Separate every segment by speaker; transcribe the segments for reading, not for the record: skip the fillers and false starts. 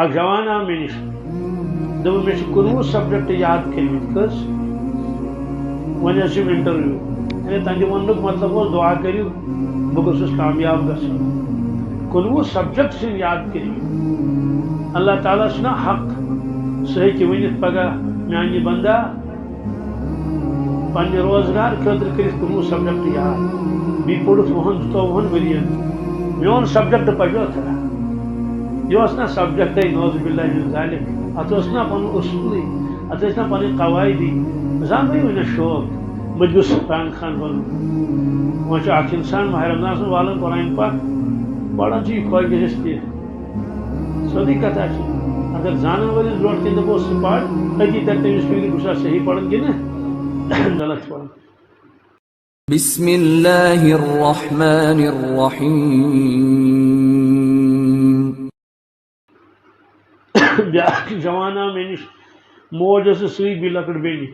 Speaker 1: اخ جوان آو مے نش دپ مے 19 سبجیکٹ یاد کٔرمٕتۍ کٔژ وۄنۍ ٲسِم انٹرویو تہنٛدِ وننُک مطلب اوس دعا کٔرِو بہٕ گوٚژھُس کامیاب گژھُن 19 سبجیکٹ چھِنہٕ یاد کٔرمٕتۍ اللہ تعالیٰ چھُنا حق سُہ ہیٚکہِ ؤنِتھ پگاہ میانہِ بندا پننہِ روزگار خٲطرٕ کٔرِتھ 19 سبجیکٹ یاد بیٚیہِ پوٚرُتھ 22 ؤرین میون سبجیکٹ پجوتھا یہ نا سبجیکٹ نوز باللہ من ذالک ات نا پن اصولی ات نا پن قواعدی زان ون شوق بہت گوس قرآن خان بن وہ اخ انسان ماہ رمضان والن قرآن پاک پڑھان یہ خواہ گژھس تہ سیودی کتھا اگر زانن ولس برو کن دپوس سہ پڑھ اتی تر تمس فکر بہ صحیح پڑھان کن غلط پڑھان
Speaker 2: بسم اللہ الرحمن الرحیم
Speaker 1: بیاکھ جوان آو مے نش موج ٲسٕس سۭتۍ بیٚیہِ لۄکٕٹ بیٚنہِ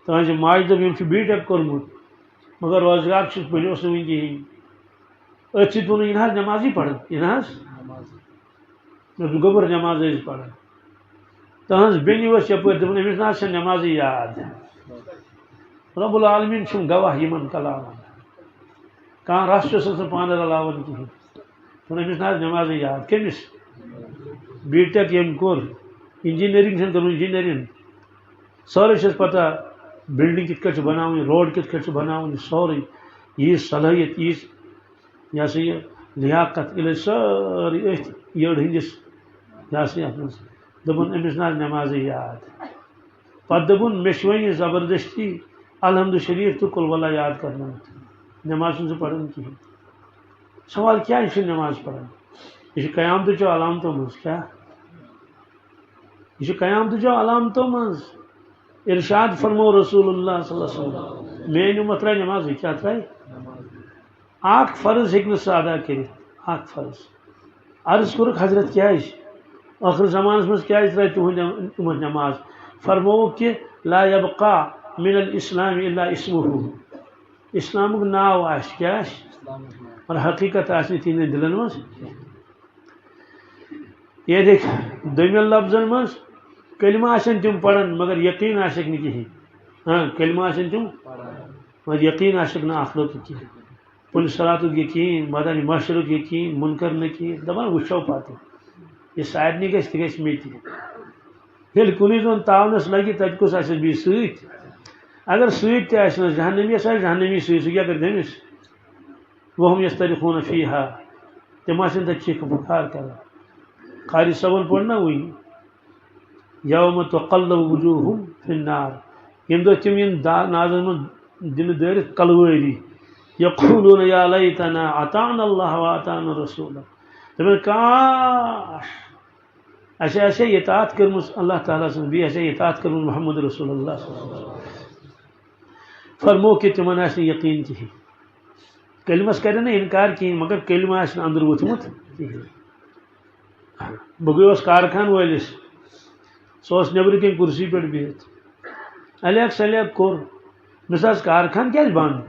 Speaker 1: تہنٛزِ ماجہِ دوٚپ یِم چھُ بی ٹیک کوٚرمُت مگر روزگار چھُس بنیوس نہٕ وٕنہِ کِہیٖنۍ أتھۍ سۭتۍ ووٚنُن یہِ نہ حظ نٮ۪مازٕے پران یہِ نہ حظ گوٚبُر نٮ۪ماز ٲسۍ پران تہنٛز بیٚنہِ ؤژھ یپٲرۍ دوٚپُن أمِس نہ حظ چھےٚ نٮ۪مازٕے یاد رب العالمیٖن چھُم گواہ یِمن کلامن کانٛہہ رس چھُس نہٕ پانہٕ رلاوان کِہیٖنۍ دوٚپُن أمِس نہ حظ نٮ۪مازٕے یاد کٔمِس بی ٹیک یٔمۍ کوٚر انجینئرنگ چھنہٕ کٔرمٕژ انجینئرنگ سورُے چھس پتہ بلڈنگ کِتھ کٔٹھۍ چھِ بناوٕنۍ روڈ کِتھ کٔٹھۍ چھِ بناوٕنۍ سورُے ییٖژ صلٲحیت ییٖژ یہ ہسا یہ لیاقت ییٚلہِ سٲرٕے أتھۍ یٔڑ ہٕنٛدِس یہ ہسا یتھ منٛز دوٚپُن أمِس نہ حظ نٮ۪مازٕے یاد پتہٕ دوٚپُن مےٚ چھِ وۄنۍ زبردستی الحمد شریف تہٕ قل واللہ یاد کرنٲومٕتۍ نٮ۪ماز چھُنہٕ سُہ پران کِہیٖنۍ سوال کیٛاہ یہِ چھُنہٕ نٮ۪ماز پران یہ قیامتچو علامتو مز کیا یہ قیامتچو علامتو مز ارشاد فرمو رسول اللہ صلی اللہ علیہ وسلم میٲنۍ اُمت ترٛایہِ نٮ۪مازٕے کیٛاہ ترٛایہِ اکھ فرض ہیٚکہِ نہٕ سُہ ادا کٔرِتھ اکھ فرض عرض کوٚرُکھ حضرت کیٛازِ ٲخر زمانس منٛز کیٛازِ ترٛایہِ تُہُنٛد اُمت نٮ۪ماز فرمووُکھ کہِ لا یبقا من الاسلام الا اسمہ اسلامُک ناو آسہِ کیٛاہ آسہِ اور حقیقت آسہِ نہٕ تِہنٛدٮ۪ن دِلن منٛز یہ دیکھ دٔیمٮ۪ن لفظن منٛز کلمہ آسن تِم پران مگر یقین آسٮ۪کھ نہٕ کِہیٖنۍ ہاں کلمہ آسن تِم مگر یقین آسٮ۪کھ نہٕ آخرتُک کِہیٖنۍ پُلہِ صلاتُک یقین مدانِ محشرُک یقین مُنکر نکیٖر دپان وٕچھو پتہٕ یہِ سارنٕے گژھِ تہِ گژھِ مےٚ تہِ ییٚلہِ کُنُے زوٚن تاونس لگہِ تتہِ کُس آسٮ۪س بیٚیہِ سۭتۍ اگر سۭتۍ تہِ آسہِ نہٕ جہنمیس آسہِ جہنمی سۭتۍ سُہ کیٛاہ کرِ تٔمِس وہم یسترخون فیہا تِم آسن تتہِ چیٖخہٕ پُکار کران قاری صٲبن پوٚر نا وٕنۍ یوم تقلب وجوہہم فی النار ییٚمہِ دۄہ تِم یِن نازن منٛز دِنہٕ دٲرِتھ کلوٲری یقولون یا لیتنا اطعنا اللہ واطعنا الرسول دپان کاش اسہِ آسہِ ہے اطاعت کٔرمٕژ اللہ تعالیٰ سٕنٛز بیٚیہِ آسہِ ہے اطاعت کٔرمٕژ محمد رسول اللہ صلی اللہ علیہ وسلم فرموو کہِ تِمن آسہِ نہٕ یقیٖن کِہیٖنۍ کلمس کرن نہٕ انکار کِہیٖنۍ مگر کلمہ آسہِ نہٕ أنٛدرٕ ووٚتھمُت کِہیٖنۍ بہٕ گٔیوس کارخان وٲلِس سُہ اوس نیٚبرٕ کِنۍ کُرسی پٮ۪ٹھ بِہِتھ الیک سلیک کوٚر مےٚ حظ کارخان کیٛازِ بنٛد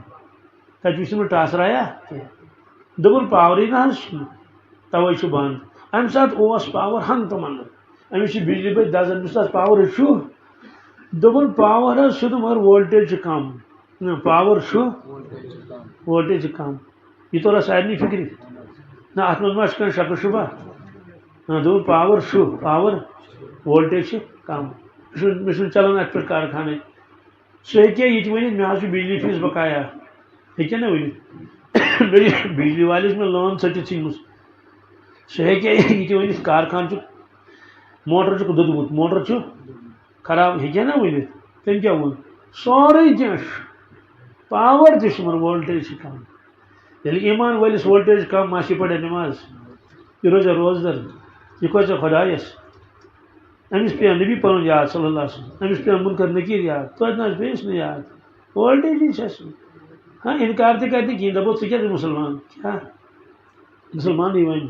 Speaker 1: تتہِ وٕچھنہٕ بہٕ ٹاسرایا کینٛہہ دوٚپُن پاورٕے نہ حظ چھُنہٕ تَوَے چھُ بنٛد اَمہِ ساتہٕ اوس پاور ہنٛگتہٕ منٛگہٕ أمِس چھِ بجلی بٔتۍ دزان أمِس حظ پاور چھُ دوٚپُن پاور حظ چھُ تہٕ مگر وولٹیج چھِ کم پاور چھُ وولٹیج چھِ کم یہِ توٚر اَسہِ سارنٕے فِکرِ نہ اَتھ منٛز ما چھُ کانٛہہ شکہٕ شُبہ دوٚپُن پاور چھُ پاور وولٹیج چھِ کم مےٚ چھُنہٕ چلان اَتھ پٮ۪ٹھ کارخانے سُہ ہیٚکہِ یہِ تہِ ؤنِتھ مےٚ حظ چھُ بجلی فیٖس بقایا ہیٚکہِ نا ؤنِتھ بجلی والِس مےٚ لون ژٔٹِتھ ژھٕنمٕژ سُہ ہیٚکہِ یہِ تہِ ؤنِتھ کارخان چھُ موٹر چھُکھ دوٚدمُت موٹر چھُ خراب ہیٚکہِ نا ؤنِتھ تٔمۍ کیٛاہ ووٚن سورُے کینٛہہ چھُ پاور تہِ چھُ مگر وولٹیج چھِ کم ییٚلہِ ایٖمان وٲلِس وولٹیج کم آسہِ یہِ پرِ نٮ۪ماز یہِ روزِ روزدر یہِ کھوژِ خۄدایس أمِس پیٚوان نبی پنُن یاد صلی اللہ علیہ وسلم أمِس پیٚوان مُنکر نکیٖر یاد توتہِ نہ حظ بیٚیِس نہٕ یاد وولٹیجی چھَس نہٕ ہاں انکار تہِ کرِ نہٕ کِہیٖنۍ دپو ژٕ کیٛاہ چھُکھ مُسلمان کیٛاہ مُسلمانٕے وۄنۍ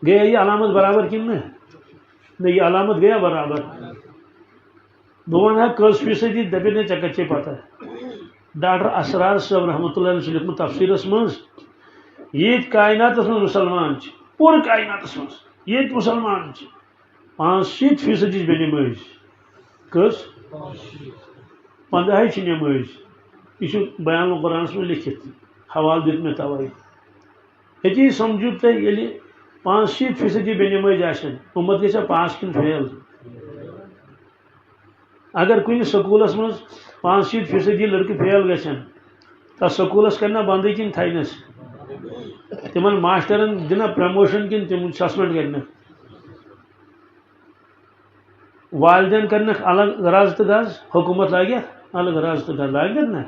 Speaker 1: گٔیا یہِ علامت برابر کِنہٕ نہ یہِ علامت گٔیا برابر بہٕ وَنہٕ ہا کٔژ فیٖصدی دَپن ہے ژےٚ کَتہِ چھے پتہ ڈاکٹر اسرار صٲب رحمتہ اللہ علیہ چھُ لیوٗکھمُت تفسیٖرس منٛز ییٚتہِ کایناتس منٛز مُسلمان چھِ پوٗرٕ کایناتس منٛز یہ مسلمان 65% بے نماز کس 15 نماز یہ بیان القرآن میں لکھت حوالہ دیت میں توائے یہ سمجھو تھی یل 65% بے نماز آسن امت گھا پاس کن فیل اگر کن سکولس مز 65% لڑکے فیل گھن تس سکولس کرنا بندی کن تھینس تمن ماسٹرن دنا پرموشن کن تم سسپینڈ کرنا والدین کرنا الگ راز تو گز حکومت لاگیا الگ راز تو گز لاگ نا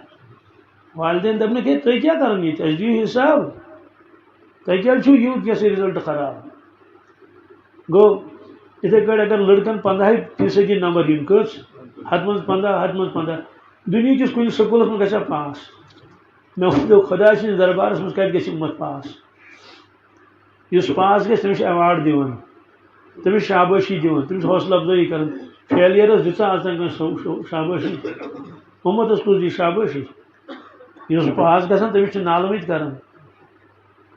Speaker 1: والدین دپن کہ تھی کیا کران یہ اس دیو حساب تھی کیا یوت کیس رزلٹ خراب گو اتھے پہ اگر لڑکن 15% نمبر ین کس 15 دنیا کس کن سکولس میں گھا پاس میں ونو خدا سندس دربارس مز کت گژھِ امت پاس اس پاس گژھِ تمس ایوارڈ دِوان تمس شاباشی دِوان تمس حوصلہ افزائی کران فیلئرس دِژا آز تام شاباشی امتس کُس دی شاباشی اس پاس گژھان تمس نالمت کران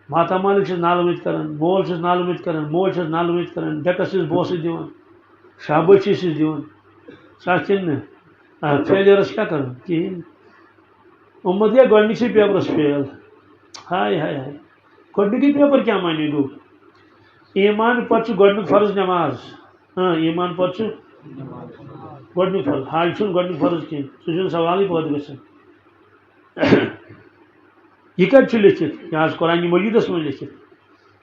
Speaker 1: ماتا مالک چھس نالمت کران مول چھس نالمت کران موج چھس نالمت کران ڈیکس چھس بوسہٕ دِوان شاباشی چھس دِوان سچ کن فیلئرس کیا کران کہین امت گیا گۄڈنِکسٕے پیپرس فیل ہائے ہائے ہائے گۄڈنِکُے پیپر کیا مانے گو ایمان پتہ گۄڈنیُک فرض نماز ایمان پتہ گۄڈنیُک فرض حال چھُنہٕ گۄڈنیُک فرض کینٛہہ سُہ چھُنہٕ سوالٕے پٲدٕ گژھان یہ کتہِ چھُ لیکھِتھ یہ آز قرآن مجیدس منٛز لیکھِتھ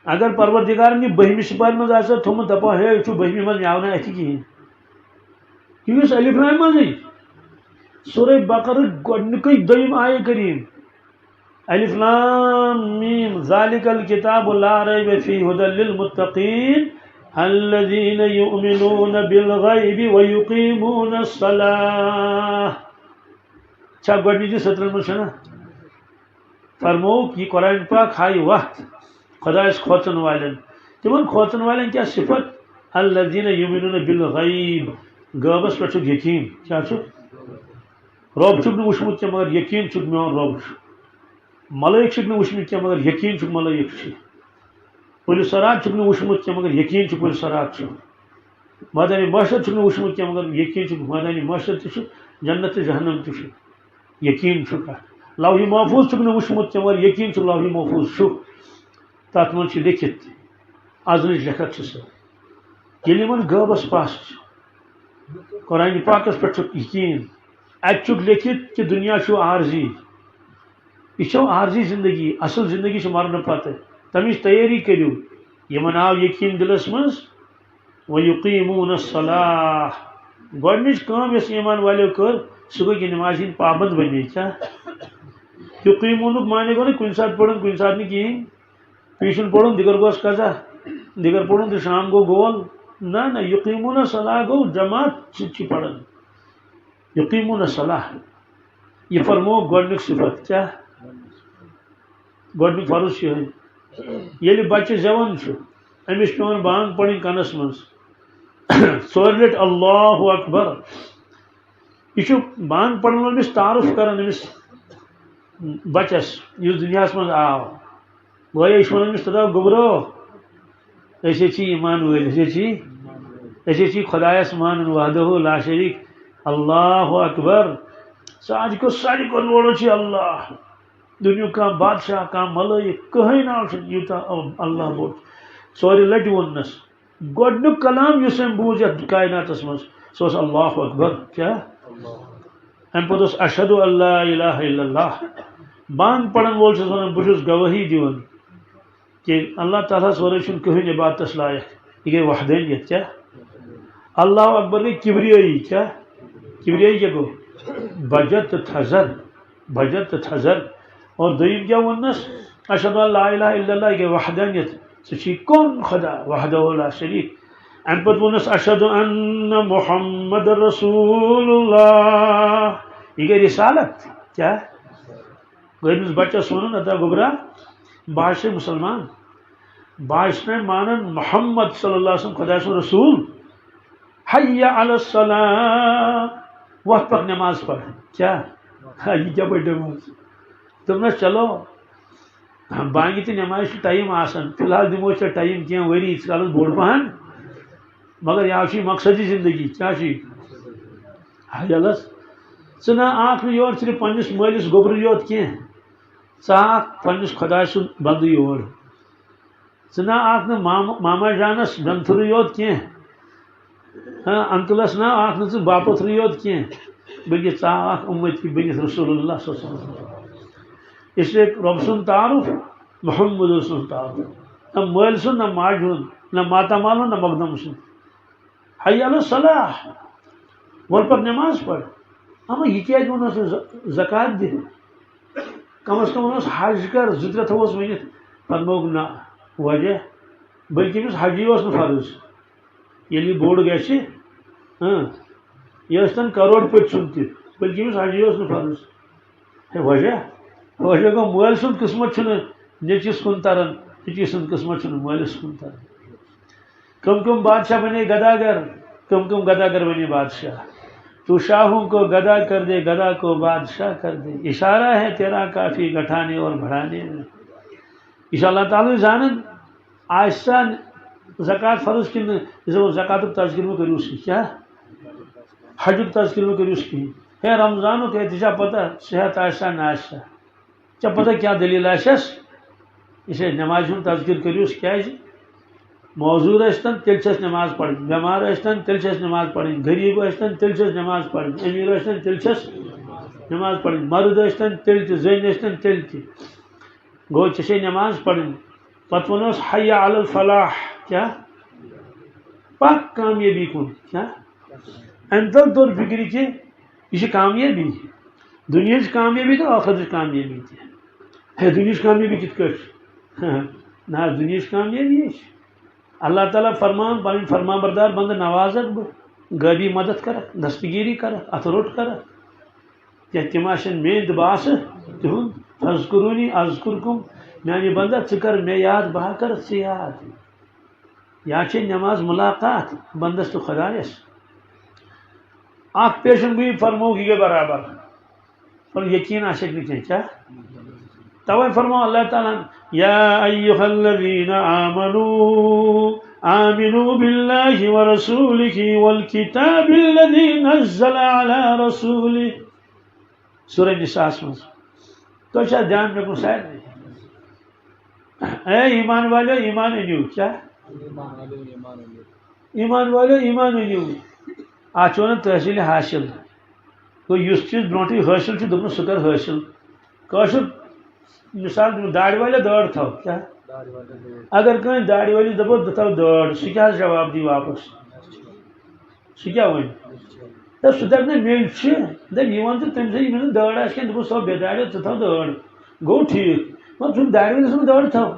Speaker 1: اگر پروردگارن یہ 12مہِ سپارِ منٛز آسہِ ہا تھوٚمُت دپا ہے یہ چھُ 12مہِ منٛز میاو نہٕ اَتھِ کِہیٖنۍ یہ گژھِ الف لام منٛزٕے سورہ بقرہ گۄڈنیُکُے دوٚیِم آیے کریم الف لام میم ذالک الکتاب لا ریب فیہ ھدی للمتقین الذین یؤمنون بالغیب ویقیمون الصلاۃ چھا گۄڈنِچہِ سطرن منٛز چھنا فرموک یہ قرآن پاک ہائی وقت خدایس کھوژن والن تمن کھوژن والن کیا صفت الذین یؤمنون بالغیب غیبس پہ یقین کیا رب چھ وچمت کی مگر یقین چھ میون رب ملائک چھ وچمت کی مگر یقین چھ ملائک پولیس سرات چھ وچمت کی مگر یقین چھ پولیس سرات مدنی معاشر چھ وچمت کی مگر یقین چھ مدنی معاشر تہ جنت تہ جہنم تہ یقین چھ لوح محفوظ چھ وچمت کی مگر یقین چھ لوح محفوظ تات من چھ لکھت ازنچ لکھت چھ سر یل من غیبس پاس قرآن پاکس پہ یقین اتھ لکھت کہ دنیا چھو عارضی یہ چھو عارضی زندگی اصل زندگی چھ مرنے پتہ تمچ تیاری کرو یمن آو یقین دلس مز ویقیمون الصلاۃ گۄڈنِچ کٲم یس ایمان والیو کر سہ گوٚو کہ نماز ہند پابند بنے کیا یقیمون معنی گو نا کن سات پڑھن کن سات نہ کہین پیشن پڑھن دگر گوس قضا دگر پڑھن تو شام گو گول نہ یقیمون الصلاۃ گو جماعت چھ پڑھن یقیمون الصلاۃ یہ فرمو گۄڈنیُک صفت کیا گۄڈنیُک فرض یہ ییٚلہِ بچہ زیوان چھُ أمِس پیوان بانگ پڑھن کنس منٛز ژورِ لٹہِ اللہ اکبر یہ چھُ بانگ پڑھن وول أمِس تعارف کران أمِس بچس یُس دُنیاہس منٛز آو گویا یہ چھُ ونان أمِس تدا گوٚبرو أسۍ چھِ ایمان وٲلۍ أسۍ چھِ خۄدایس مانان وحدہ لا شریٖک اللہ اکبر آج کو ساروی کھۄتہٕ بوٚڑ چھُ اللہ دنیُک کانٛہہ بادشاہ کانٛہہ ملٲیک کٕہٕنۍ ناو چھُنہٕ یوٗتاہ اللہ بوٚڑ ژورِ لٹہِ ووٚننس گۄڈنیُک کلام یُس أمۍ بوٗز یتھ کائناتس منٛز سُہ اوس اللہ اکبر کیا امہِ پتہٕ اوس اشہد ان لا الہ الا اللہ بانگ پڑھن وول چھُس ونان بہٕ چھُس گوٲہی دِوان کہ اللہ تعالیٰ ہس ورٲے چھُنہٕ کٕہٕنۍ عبادتس لایق یہ گٔے وحدانیت کیا اللہ اکبر گٔے کبریٲیی کیا کبریٲیی کیا گوٚو بجت تہٕ تھزر اور دوٚیِم کیا ووٚننس اشہد ان لا الہ الا اللہ یہ گٔے وحدانیت سُہ چھُے کون خدا وحدہ لا شریٖک امہِ پتہٕ ووٚننس اشہد ان محمد رسول اللہ یہ گٔے رسالت کیا گوٚو أمِس بچس وونُن ادا گوٚبرا بہٕ حظ چھُس مسلمان بہٕ حظ چھُس مانان محمد صلی اللہ علیہ وسلم خدا سُنٛد رسول حی علی الصلاۃ وقت پک نماز پڑھ کیا یہ کیا بڑی نماز دوٚپنس چلو بانگہِ تہٕ نماز ٹائم آسان فی الحال دمو ٹائم کی وری کالس بوڑ پہن مگر یہ مقصدی زندگی کیا حجلس ژٕ آکھ نہٕ یور صرف پنس مٲلِس گوبرٕ یوت کینٛہہ ژٕ آکھ پنس خۄداے سُنٛد بندٕ یور ژٕ آکھ نہٕ ماما جانس بنتھرٕ یوت کینٛہہ انکلس آکھ نہٕ ژٕ باپتھرٕ یوت کینٛہہ بلکہ ژٕ آکھ اُمتی بٔنِتھ رسول اللہ صلی اللہ علیہ وسلم اس لیے رب سُنٛد تعارف محمد سُنٛد تعارف نہ مٲلۍ سُنٛد نہ ماجہِ ہُنٛد نہ ماتامال ہُنٛد نہ مقدم سُنٛد حی علی الصلاح وۄنۍ پتہٕ نٮ۪ماز پَر اما یہ کیٛازِ ووٚنُس نہٕ زکات دِ کم از کم ووٚنُس حج کر 2-3 تھوٚوُس ؤنِتھ پتہٕ موٚگ نہ وجہ بلکہ أمِس حجی اوس نہٕ فرض ییٚلہِ یہِ بوٚڑ گژھِ یہِ ٲسۍتن کروڑ پٔتۍ سُنٛد تہِ بلکہ أمِس حجی اوس نہٕ فرض ہے وجہ گوٚو مٲلۍ سُنٛد قٕسمت چھُنہٕ نیٚچوِس کُن تران نیٚچوِ سُنٛد قٕسمت چھُنہٕ مٲلِس کُن تران کم بادشاہ بنے گداگر کم گداگر بنے بادشاہ تو شاہوں کو گدا کر دے گدا کو بادشاہ کر دے اشارہ ہے تیرا کافی گٹھانے اور بڑھانے میں یہ اللہ تعالیٰ زانن آہستہ زکات فرض کن زکات تذکر میں کروس کیا حج تذکر میں کروس کہیں ہے رمضان کہ ژےٚ چھا پتہ صحت آسا نہ آسا ژےٚ پتہ کیا دلیل آسٮ۪س اسے نماز ہُنٛد تذکر کروس کیٛازِ موضوٗر ٲسۍتن تیٚلہِ چھس نماز پڑھٕنۍ بیمار ٲسۍتن تیٚلہِ چھس نماز پڑھٕنۍ غریٖب ٲسۍتن تیٚلہِ چھس نماز پڑھٕنۍ أمیٖر ٲسۍتن تیٚلہِ چھس نماز پڑھٕنۍ مرد ٲسۍتن تیٚلہِ تہِ زٔنۍ ٲسۍتن تیٚلہِ تہِ گوٚو ژےٚ چھے نماز پڑھٕنۍ پتہٕ ووٚنُس حی علی الفلاح کیا پک کامیٲبی کُن کیا امہِ تل توٚر فکرِ کہِ یہ چھِ کامیٲبی دُنیاہٕچ کامیٲبی تہٕ ٲخرتٕچ کامیٲبی تہِ ہے دُنیاہٕچ کامیٲبی کِتھ کٲٹھۍ نہ حظ دُنیاہٕچ کامیٲبی چھِ اللہ تعالیٰ فرمان پنٕنۍ فرمان بردار بندٕ نوازکھ بہٕ غٲبی مدد کرکھ دستگیری کرکھ اتھ روٚٹ کرکھ کیٛاہ تِم آسن میٲنۍ تہٕ بہٕ آسہٕ تِہُنٛد فذکرونی اذکرکم میانہِ بندا ژٕ کر مےٚ یاد بہٕ ہا کرٕ ژٕ یاد یا چھے نماز ملاقات بندس تہٕ خۄدایس اکھ پیشن گویی فرمووُکھ یہِ گٔے برابر پر یقین آسٮ۪کھ نہٕ کینٛہہ کیٛاہ توے فرمو اللہ تعالیٰ یا ایہا الذین آمنوا آمنوا باللہ ورسولہ والکتاب الذی نزل علی رسولہ سورہ نساء منٛز تۄہہِ چھا دھیان مےٚ کُن سارنٕے اے ایمان والو ایمان أنِو کیٛاہ ایمان والو ایمان أنِو اتھ چھِ ونان تحصیل حاصل گوٚو یُس چیٖز برونٛٹھٕے حٲصِل چھُ دوٚپمُت سُہ کر حٲصِل کٲشُر مثال داڑِ والے دٲڑ تھو کیا اگر کٲنٛسہِ داڑِ وٲلِس دپو بہٕ تھاو دٲڑ سُہ کیٛاہ حظ جواب دی واپس سُہ کیٛاہ وَنہِ سُہ دپہِ نہ مےٚ چھِ دپہِ یہِ وَن ژٕ تٔمِس ییٚمِس نہٕ دٲڑ آسہِ کینٛہہ دوٚپُس تھاو بے داڑِ ژٕ تھاو دٲڑ گوٚو ٹھیٖک مگر ژٕ داڑِ وٲلِس دوٚپ دٲڑ تھاو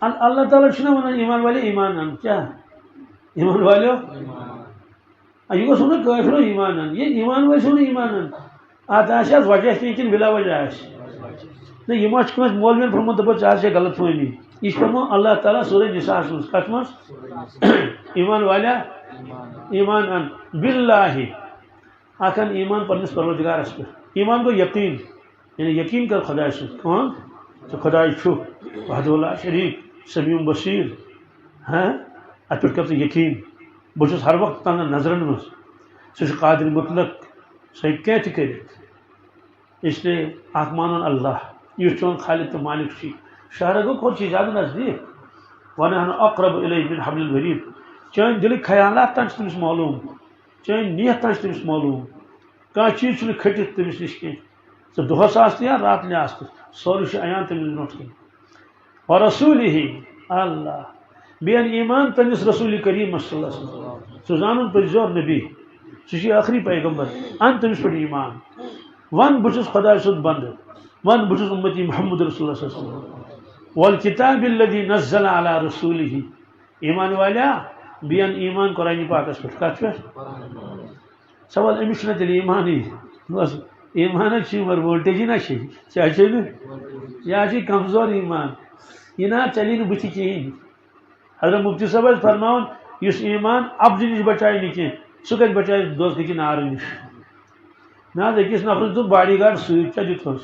Speaker 1: اللہ تعالیٰ چھُنہ وَنان ایمان والے ایمان اَن کیٛاہ ایمان والیو یہِ گوٚژھ وَنُن کٲفرو ایمان اَن یہِ ایمان وٲلۍ چھُنہٕ ایمان اَن اتھ آسہِ حظ وجہ تہِ کِنہٕ بِلا وجہ آسہِ نہ یہ ما کٲنٛسہِ مولوین پھرمُت دپو ژےٚ حظ چھے غلط فہمی یہ پھرمو اللہ تعالیٰ سورہ نساء منٛز کتھ منٛز ایمان والیا ایمان ان باللہ اکھ ان ایمان پننس پروردگارس پٮ۪ٹھ ایمان گوٚو یقین یعنی یقین کر خۄداے سُنٛد کون ژٕ خۄداے چھُ وحدہ لا شریٖک سمیع بصیٖر اتھ پٮ۪ٹھ کر ژٕ یقین بہٕ چھُس ہر وقت تنٛگن نظرن منٛز سُہ چھُ قادر مطلق سُہ ہیٚکہِ کینٛہہ تہِ کٔرِتھ اس لیے اکھ مانُن اللہ یُس چون خالق تہٕ مالک چھُ شہرٕ گوٚو کھۄتہٕ چھِ زیادٕ نزدیٖک ونحن اقرب الیہ من حبل الورید چٲنۍ دِلٕکۍ خیالات تام چھِ تٔمِس معلوٗم چٲنۍ نیت تام چھِ تٔمِس معلوٗم کانٛہہ چیٖز چھُنہٕ کھٔٹِتھ تٔمِس نِش کینٛہہ ژٕ دۄہس آس تہٕ یا راتنہِ آس تہٕ سورُے چھُ عیان تٔمِس برونٛٹھ کَنۍ ورسوٗلِہ اللہ بیٚیہِ اَن ایمان پنٛنِس رسوٗلِ کریٖمس صلی اللہ علیہ وسلم سُہ زانُن پٔزۍزور نبی سُہ چھُ ٲخری پیغمبر ان تٔمِس پٮ۪ٹھ ایمان ون بہٕ چھُس خۄداے سُنٛد بنٛدٕ ون بہٕ چھُس اُمتی محمد رسول اللہ صلی اللہ علیہ وسلم والکتاب الذی نزل علی رسولہ ایمان والیا بیٚیہِ اَن ایمان قرآنِ پاکس پٮ۪ٹھ کتھ پٮ۪ٹھ سوال أمِس چھُنہ تیٚلہِ ایمانٕے بس ایمان چھُ مگر وولٹیجی نہ چھے کیٛاہ چھے نہٕ یہِ حظ چھُے کمزور ایمان یہِ نہ چلی نہٕ بٕتھِ کِہیٖنۍ حضرت مفتی صٲب ٲسۍ فرماوان یُس ایمان افزِ نِش بچایہِ نہٕ کینٛہہ سُہ کتہِ بچایہِ دوزخٕکہِ نارٕ نِش نہ حظ أکِس نفرس دیُت باڈی گاڈ سۭتۍ کیٛاہ دیُتہوس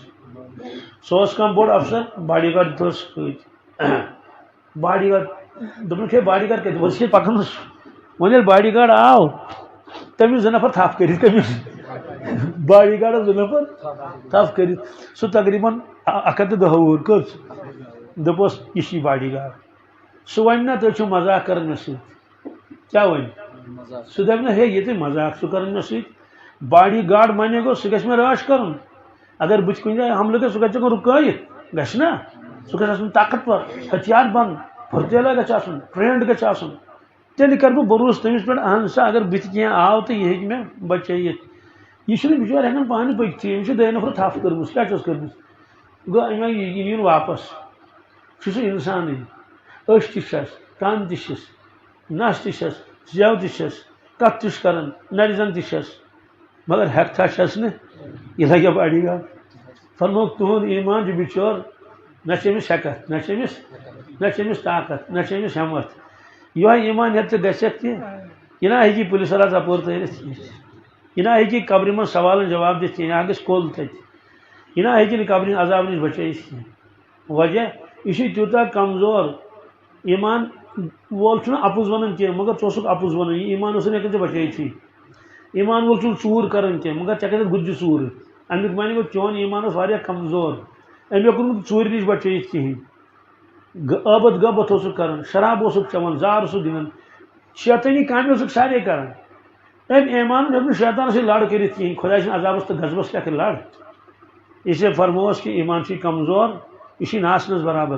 Speaker 1: سوس کم بوڑ افسر باڈی گارڈ تھوس باڈی گارڈ دے باڈی گارڈ کہ پکان وۄنۍ ییٚلہِ باڈی گارڈ آو تٔمِس 2 نفر تھپھ کٔرِتھ کٔمِس باڈی گارڈس 2 نفر تھپھ کٔرِتھ سُہ تقریٖباً 110 وُہُر کٔژ دوٚپُس یہِ چھُے باڈی گارڈ سُہ وَنہِ نا تُہۍ چھِو مزاق کران مےٚ سۭتۍ کیٛاہ وَنہِ سُہ دَپہِ نا ہے یہِ تُہۍ مزاق چھِو کران مےٚ سۭتۍ باڈی گارڈ مانے گوٚو سُہ گژھِ مےٚ رٲچھ کرُن اگر بٕتھِ کُنہِ جایہِ حملہٕ گژھِ سُہ گژھِ ژےٚ رُکٲیِتھ گژھِ نا سُہ گژھِ آسُن طاقتور ہتھیار بنٛد پھُرتیلا گژھِ آسُن ٹرینڈ گژھِ آسُن تیٚلہِ کَرٕ بہٕ بروسہٕ تٔمِس پٮ۪ٹھ اہن سا اگر بٕتھِ کینٛہہ آو تہٕ یہِ ہیٚکہِ مےٚ بچٲیِتھ یہِ چھُنہٕ بِچور ہٮ۪کان پانہٕ پٔکتھٕے أمِس چھِ 2 نفرو تھپھ کٔرمٕژ کیٛاہ چھُس کٔرمٕژ گوٚو أمۍ یہِ نیُن واپس چھُ سُہ اِنسانٕے أچھ تہِ چھس کن تہِ چھِس نس تہِ چھس زٮ۪و تہِ چھس کتھ تہِ چھُ کران نرِ زن تہِ چھس مگر ہٮ۪کتھا چھس نہٕ یہِ لگیا باڈی گارڈ فرمووُکھ تُہُنٛد ایٖمان چھُ بِچور نہ چھِ أمِس ہٮ۪کتھ نہ چھِ أمِس طاقت نہ چھِ أمِس ہٮ۪متھ یِہوے ایٖمان ہٮ۪تھ ژٕ گژھکھ تہِ یہِ نہ ہیٚکی پُلیٖس والا ژۄپٲرۍ تٲرِتھ کینٛہہ یہِ نہ ہیٚکی قبرِ منٛز سوالن جواب دِتھ کینٛہہ یا گژھِ کوٚل تَتہِ یہِ نہ ہیٚکہِ نہٕ قبرِ عذاب نِش بچٲیِتھ کینٛہہ وجہ یہِ چھُ تیوٗتاہ کمزور ایٖمان وول چھُنہٕ اپُز ونان کینٛہہ مگر ژٕ اوسُکھ اپُز ونان یہِ ایٖمان اوس نہٕ ہٮ۪کان ژےٚ بچٲیتھٕے ایٖمان وول چھُنہٕ ژوٗر کران کینٛہہ مگر ژےٚ کتٮ۪تھ گُتجہِ ژوٗرٕ امیُک معنی گوٚو چون ایٖمان اوس واریاہ کمزور أمۍ ہیوٚکُن نہٕ ژوٗرِ نِش بچٲیِتھ کِہینۍ ٲبت غٲبت اوسُکھ کران شراب اوسُکھ چٮ۪وان زار اوسُکھ گِنٛدان شیطٲنی کامہِ اوسُکھ سارے کران أمۍ ایٖمانن ہیوٚک نہٕ شیطانس سۭتۍ لڑ کٔرِتھ کِہینۍ خۄداے سٕنٛدِ عذابس تہٕ غضبس کیٛاہ کَرِ لڑ اس لیے فرمووس کہ ایٖمان چھُے کمزور یہِ چھُے ناسنس برابر